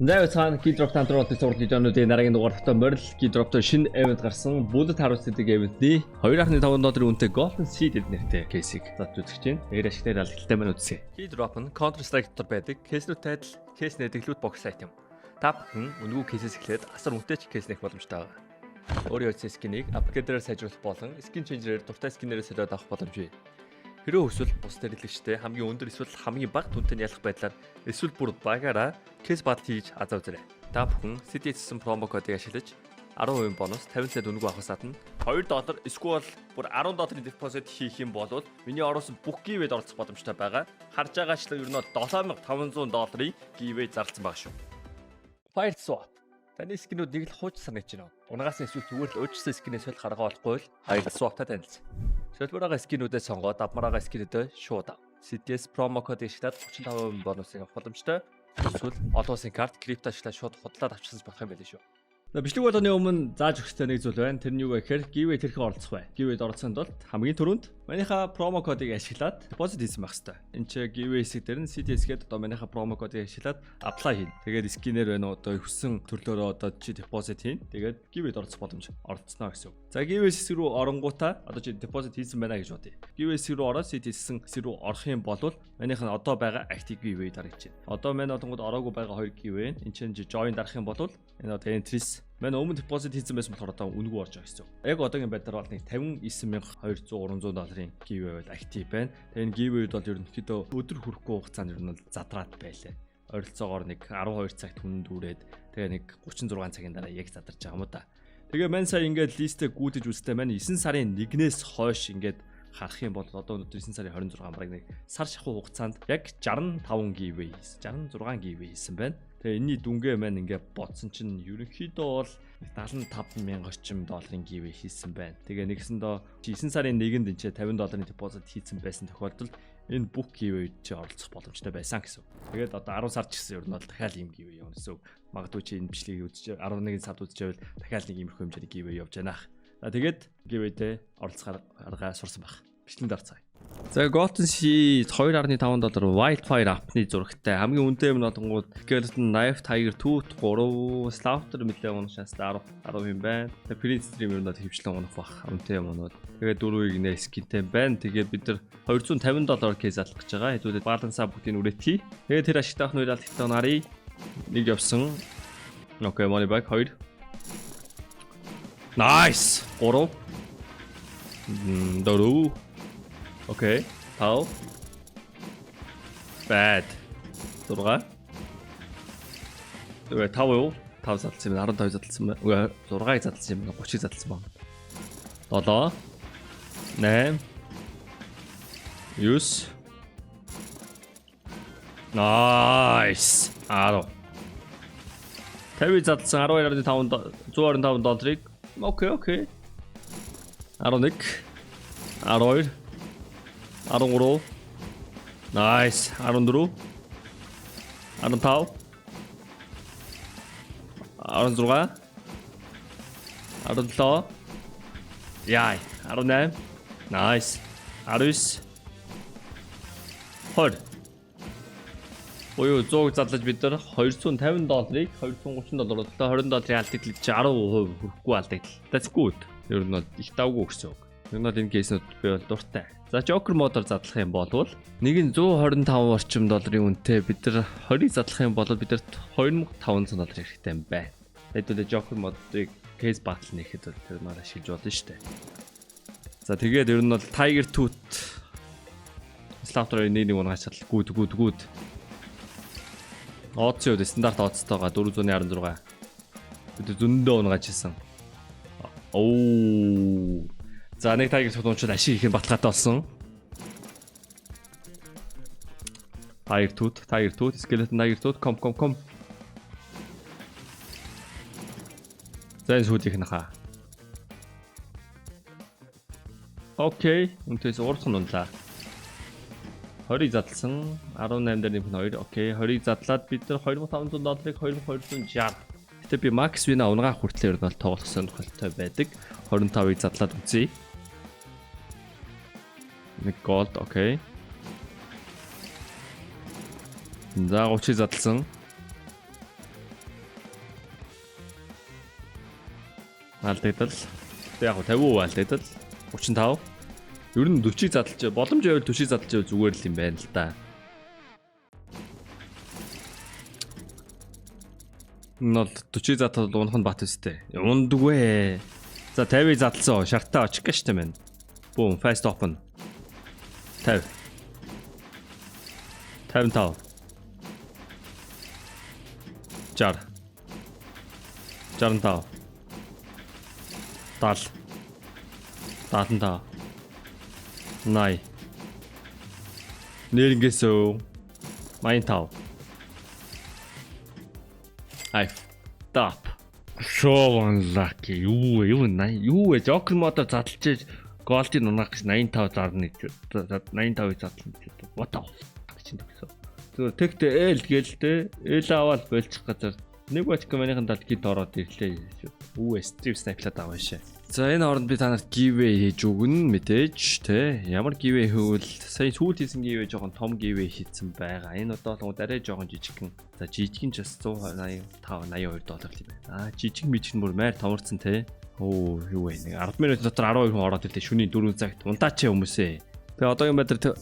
Зайв цаана Keydrop тантруудын зурлын жонуудын дараагийн дугаартай морил Keydrop-той шинэ event гарсан. Bullet Harvest гэдэг event-ний 2.5 долларын үнэтэй Golden Seed нэртэй кейсийг зат үзэж байна. Ээр ашигтай алхалтай маань үзье. Keydrop нь Counter-Strike дотор байдаг кейснүүд тайтал, кейс нэдэглүүд бокс айтем. Та бүхэн үнэгүй кейсээс эхлээд асар үнэтэй ч кейс нэх боломжтой байна. Өөрийн үйл скинийг апгрейдээр сайжруулах болон skin changer-ээр дуртай скинээрээ солиод авах боломж бий. Хэрвээ хүсвэл бус дэлгэцтэй хамгийн өндөр эсвэл хамгийн бага түнтэй ялах байдлаар эсвэл бүр багаараа кейс бат хийж азаа үзээрэй. Та бүхэн CDS-сэн промо кодыг ашиглаж 10% бонус 50 цент үнэгүй авахаас гадна $2 эсвэл бүр $10 депозит хийх юм бол миний ороосон бүх гивэд оролцох боломжтой байгаа. Харж байгаачлан ер нь $7500 гивэд зарласан баг шүү. Fire Swap. Таны скинүүд нэг л хууч санаж байна. Унгаас нь эсвэл зүгээр л өөрчлөсөн скинээс л гаргаа болохгүй л Fire Swap-тай танилцсан. Шилбэрийн скинүүдээ сонгоод авмараа скинүүдээ шууд ав. CDS промо кодыг ашиглаад 35% бонусыг авах боломжтой. Эсвэл олон улсын карт крипто ашиглаад шууд худлаад авчихсан болох юм байл шүү. Бичлэг болгоны өмнө зааж өгөхтэй нэг зүйл байна. Тэр нь юу вэ гэхээр giveaway тэрхэн оролцох бай. Giveaway-д оролцохын тулд хамгийн түрүүнд манийхаа промо кодыг ашиглаад депозит хийсэн байх хэрэгтэй. Энд чи giveaway хэсэг дээр нь CDS гэдэг одоо манийхаа промо кодыг ашиглаад apply хийн. Тэгээд скинээр байна одоо хүссэн төрлөөрөө одоо чи депозит хийн. Тэгээд giveaway-д оролцох боломж оролцсноо гэсэн үг. За giveaway хэсэг рүү оронгуудаа одоо чи депозит хийсэн байна гэж бодъё. Giveaway хэсэг рүү ороод CDS-сэн хэсэг рүү орох юм бол манийх нь одоо байгаа active giveaway дарагдаж байна. Одоо манай олонгод ороогүй байгаа хоёр giveaway. Энд чинь join дарах юм бол энэ одоо entries манай өмнө депозит хийсэн байсан болохоор одоо үнэгүй орж байгаа гэсэн. Яг одоогийн байдлаар бол нэг $59200-300 giveaway бол актив байна. Тэгээ энэ giveaway-д бол ерөнхийдөө өдөр хүрэхгүй хугацаанд ер нь бол задраад байлаа. Ойролцоогоор нэг 12 цагт хүн дүүрээд тэгээ нэг 36 цагийн дараа яг задарч байгаа юм да. Тэгээ мань сая ингээд листээ гүйдэж үзтээ маань 9 сарын 1-ээс хойш ингээд харах юм бол одоо өнөөдөр 9 сарын 26 бараг нэг сар шахуу хугацаанд яг 65 giveaway, 66 giveaway хийсэн байна. Тэгээ энэний дүнгээ маань ингээд бодсон чинь ерөнхийдөө бол $75,000 орчим долларын giveaway хийсэн байна. Тэгээ нэгсэндээ 9 сарын 1-нд энэ $50 депозит хийсэн байсан тохиолдолд энэ бүх giveaway чи оролцох боломжтой байсан гэсэн. Тэгээд одоо 10 сар ч гэсэн ер нь бол дахиад ийм giveaway явна гэсэн. Магадгүй чи энэ бичлэгийг үзэж 11 сард үзчихвэл дахиад нэг иймэрхүү хэмжээний giveaway явж байна. Тэгээд giveaway-тэй оролцох арга сурсан баг. Бичлэгэнд орцгаая. За Golden Seed $2.5 Wildfire app-ны зурагтай хамгийн үнэтэй юм одонгууд Skeleton Knife, Tiger Tooth 3 Slaughter мэлээ унашаас 10 юм байна. Тэгээ Print Stream юм даа хөвчлэн унах бах үнэтэй юмнууд. Тэгээ дөрвийг нэ скинтэй байна. Тэгээ бид нар $250 кейс алах гэж байгаа. Хэдүүлээ балансаа бүгдийг үрэтгий. Тэгээ тэр ашигтайх нь уйлалт ихтэй нарыг нэг явсан. Окей, money back 2. Nice. 3. 4. Okay, how? Bad. 6. Тэгээ 5 залцсан юм. 15 залцсан байна. Үгүй 6-ыг залцсан юм. 30-ыг залцсан байна. 7. 8. 9. Nice. 10. 50 залцсан $12.5 Окей. 11. 12. 13. Nice. 14. 15. 16. 17. Яй. 18. Nice. 19. 20. Ой 100 задлаж бид нар $250-ыг $230-оор $20 алдагдлаа чи 10% хүрэхгүй алдагдлаа. That's good. Ер нь их давгүй гэсэн үг. Ер нь энэ кейснүүд би бол дуртай. За Joker модоор задлах юм бол нэг нь $125 орчим үнэтэй бид нар 20-ыг задлах юм бол бид нар $2500 хэрэгтэй юм байна. Хэдүүлээ Joker модыг case battle нэхэд тэр маань ашиглаж болно шүү дээ. За тэгээд ер нь бол Tiger Tooth Slaughter нэг унагч чадал гүд. Оцсон үү стандарт оцтойгоо 416. Бид зөндөө унгаж хийсэн. Оо. За нэг Tiger Tooth унчаад ашиг их баталгаатай болсон. Tiger Tooth, Skeleton Tiger Tooth, com. За энэ сүүлийнх нь хаа. Окей, үнэээс уурах нь унлаа. 20-ыг задлсан 18 дээр нэмэх нь 2. Окей, 20-ыг задлаад бид нар $2500-ыг $2260. Гэтэ би Max Win-а унгаах хүртэл ер нь бол тоглох сонирхолтой байдаг. 25-ыг задлаад үзье. Нэг gold, окей. За 30-ыг задлсан. Алдагдал. Тэг яг 50% алдагдал. 35. Ер нь 40-ыг задлж боломжтой байвал 40-ыг задлж зүгээр л юм байна л да. Нол 40-ыг задлал унах нь бат өстэй. Ундгүй. За 50-ыг задлсан. Шартаа очих гэж штэ мэн. Boom, fast open. 50. 55. 60. 65. 70. 75. 80. Нэрнгээсөө 85. Ай. Stop. So unlucky. Юу Joker модоор задлж голдын унах гэж 85 зарна гэж 85-ыг задлана гэж. What the fuck чинь төгсөө. Зүгээр тэгтээ L гэлтэй L аваад болчих газар нэг бач командын талд гид ороод ирлээ. Steve Snipe-лаад аваа шээ. За энэ хооронд би та нарт giveaway хийж өгнө мэдээж те. Ямар giveaway хөвөл сая сүүлд хийсэн giveaway жоохон том giveaway хийсэн байгаа. Энэ удаа л арай жоохон жижигхэн. За жижиг нь ч бас $185 $82 юм байна. Жижиг мижиг бүр майр томорцсон те. Оо юу вэ? 10 минут дотор 12 хүн ороод ирлээ. Шөнийн 4 цагт унтаач хүмүүсээ. Тэгээ одоогийн байдлаар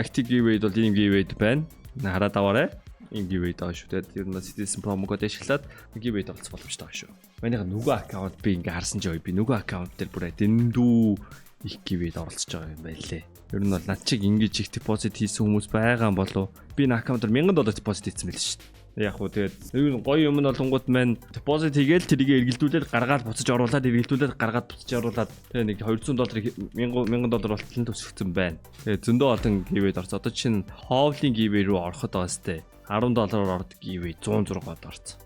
active giveaway бол ийм giveaway байна. Хараад аваарай. Энэ giveaway даа шүү. Тэгээд ер нь Citizen promo код ашиглаад giveaway олцох боломжтой байгаа шүү. Манайха нөгөө аккаунт би ингээ харсан ч би нөгөө аккаунт дээр бүрээ дэндүү их giveaway оролцож байгаа юм байлээ. Ер нь бол над чиг ингэж их депозит хийсэн хүмүүс байгаа болов би энэ аккаунтаар $1000 депозит хийсэн байл шүү. Яг хөө тэгээд гоё юм нь болонгууд маань депозит хийгээл тэрийг эргэлдүүлээд гаргаад буцаж оруулаад эргэлдүүлээд гаргаад буцаж оруулаад тэгээ нэг $200 $1000 болтол төсөгцөн байна. Тэгээ зөндөө олон giveaway орсон. Одоо чинь Howling giveaway руу ороход байгаа сте. $10 ордог giveaway 106-д орсон.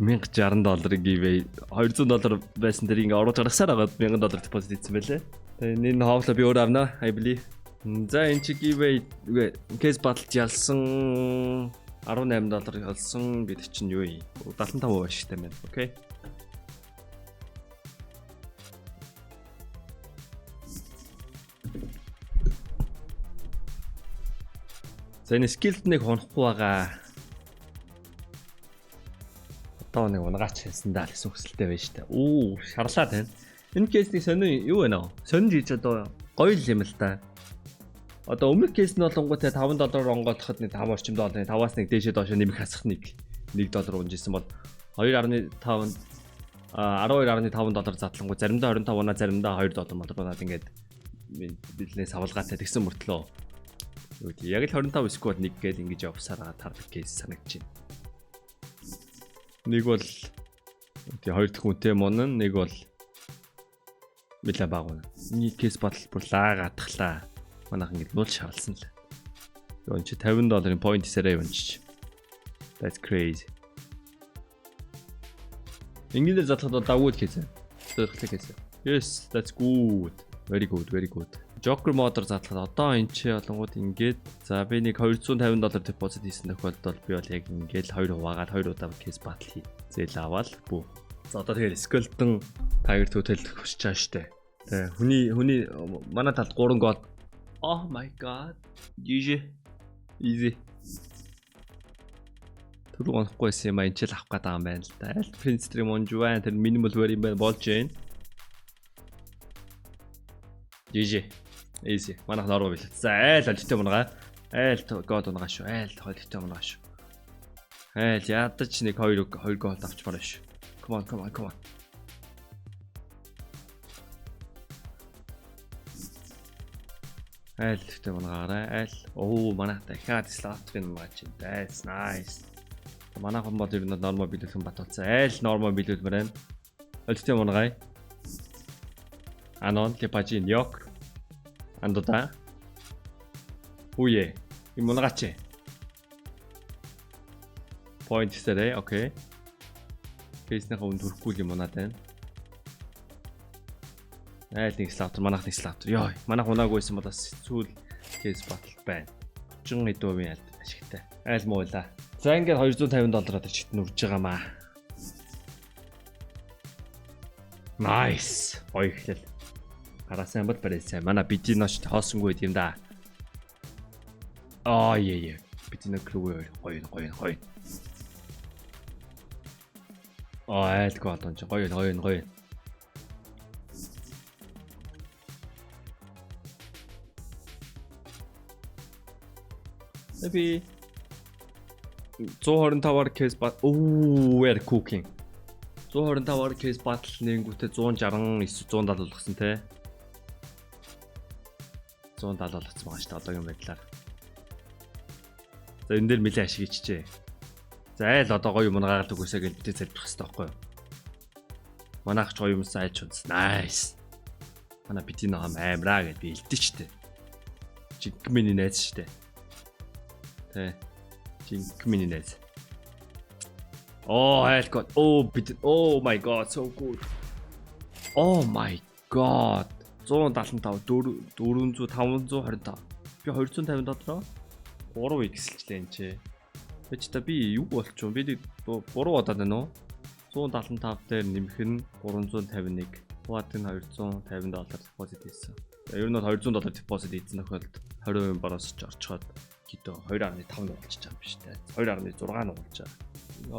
$1060 giveaway $200 байсан тэр ингээ оруулж гаргасаар байгаа $1000 депозит хийсэн байлээ. Тэгээ энэ ховлоо би өөр авнаа. I believe. За энэ чи giveaway case баталж ялсан $18 олсон бид чинь юу юм 75% ашигтай байна. Окей. За энэ скилд нэг хонохгүй байгаа. Одоо нэг унгаач хэлсэн даа гэсэн хүсэлтэй байж та. Шарлаа тань. Энэ кейсний сони юу вэ нөө? Сониж хийж одоо гоё юм л да. Одоо өмнөх кейс нь болонготой $5 онгоолоход нэг 5 орчим долларын 5-аас нэг дээшээ доошоо нэмэх хасах нэг $1 унжсэн бол 2.5 $12.5 задлангуй заримдаа 25-наа заримдаа $2 модруулаад ингээд бизнес авалгаатай тэгсэн мөртлөө яг л 25 эсвэл 1 гээд ингэж явсараа тардаг кейс санагдаж байна. Нэг бол тий хоёр дахь үнэтэй мон нэг бол мэлэ багуна. Нэг кейс батал бүр лаагаатглаа. Манайх ингэж нуул шарлсан л. Yon чи $50 point сарай унчиж. That's crazy. Ингээд задлахад давгүй хийсэн. Зөвхөн хийсэн. Yes, that's good. Very good, very good. Joker модоор задлахад одоо энэ чи олонгууд ингээд за би нэг $250 депозит хийсэн тохиолдолд би бол яг ингээд 2 хуваагаад 2 удаа кейс батал хий. Зээл аваад бүү. За одоо тэгээд Skeleton Tiger Total хүсэж байгаа штэ. Тэгээ хүний манай талд 3 гол. Oh my god. GG. Easy. Түрүү гонхгүйсэн юм энэ ч л авах гэдэг юм байна л да. Аль Prince Stream онж байна. Тэр minimal very юм байна болж байна. GG. Easy. Манайх нороо бил. За айл олжтой мунгаа. Айл god унгаа шүү. Айл олжтой мунгаа шүү. Айл ядаж нэг 2 гол авчмаар шүү. Come on. Айл ихтэй мангаарай. Айл. Манайх дахиад слотрын маа чинь. That's nice. Манайх юм бол ер нь нормал биелүүлсэн баталсан. Айл нормал биелүүлмээр байна. Олжтой мангай. Анон тепажин ёк. Андота. Уе. Им мангаач. Point сэрэ. Окей. Кейснийхээ үн төрөхгүй юм унаад байна. Айл нэг слотер манайх нэг слотер. Йоо, манайх унаагүйсэн бол бас сүүл кейс батал байна. 30 хэдүүвийн аль ашигтай. Айл муула. За ингээд $250 чигт нүрж байгаамаа. Nice. Ой ихлэл. Хараа сайн бол барай сайн. Манай бидиноч хоосонгүй юм да. Яа. Бидино крүү гоё. айлгүй одоо ч гоё. Maybe 125-аар case bat. Oh, we're cooking. 125-аар case battle нэнгүүтээ 169 170 болгосон те. 170 болгоцсон байгаа шүү дээ одоогийн байдлаар. За энэ дээр нэлээд ашиг ичжээ. За айл одоо гоё юм гаагаад үгүйсээ гэж битээ залбирах хэрэгтэй байхгүй юу? Манайх ч гоё юмсан айч унс. Nice. Манай битийн амраа гэж би хэлдэг шүү дээ. Жигминий найз шүү дээ. Тэ. Жигминий найз. Oh, айлгүй. Oh my god, so good. Oh my god. 175 400 525. Би 250 дотроо 3 ихсэлчлээ энэ чи. Бич та би юу болчих вэ? Би буруу удаад байна уу? 175 дээр нэмэх нь 351. Хуваатын $250 депозит хийсэн. Ер нь бол $200 депозит хийсэн тохиолдолд 20% баруус ч орчход гэдэг 2.5 болчих байгаа юм биш үү? 2.6 болж байгаа.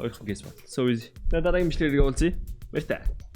Ойрхон гэс батал. So easy. Дараагийн бичлэгийг уулзъя. Баярлалаа.